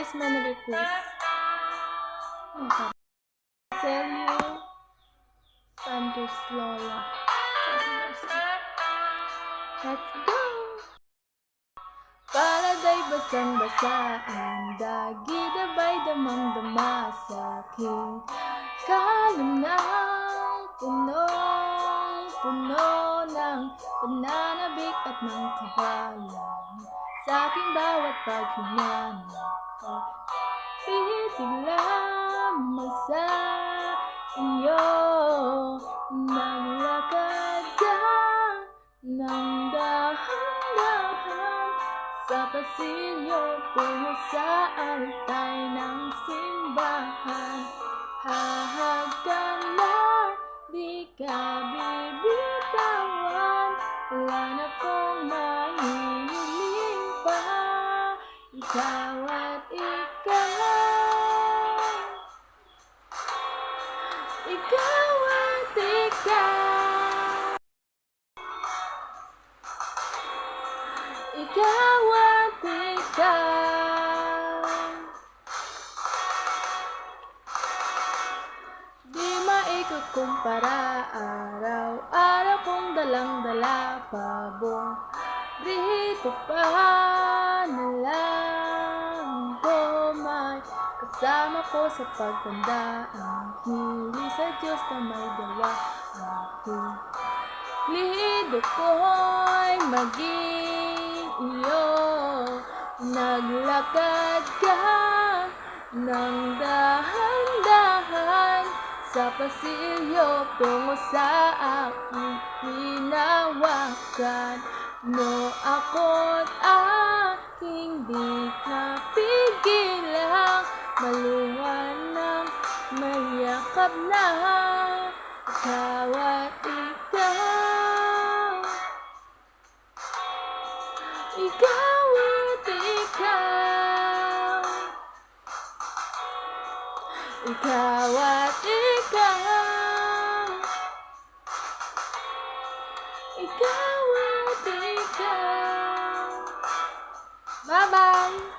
guys may nag-request. Sell you Santos Lola. Let's go! Pala'y basang-basa ang dagit-abay damang-dama sa aking kalamnang punong-puno ng pananabik at ng kabalan. Sa aking bawat paghinga pitig lamang sa iyo. Naglakad ka ng dahan-dahan sa pasilyo tungo sa altay ng simbahan. Hahag ka na, di ka bibitawan, wala na kong mahihiling pa. Ikaw at ikaw, ikaw at ikaw, ikaw at ikaw. Di maikukumpara, araw-araw kong dalang-dala pabong rito pa na lang ko may kasama ko sa pagtanda. Ang hiling sa Diyos na may dawa, aking lido ko'y maging iyo. Naglakad ka ng dahan-dahan sa pasilyo tungo sa aking hinawakan mo. Ako't aking di napigilang maluwan ng mayakap na. Ikaw at ikaw, ikaw at ikaw, ikaw at ikaw, ikaw at ikaw. Bye-bye!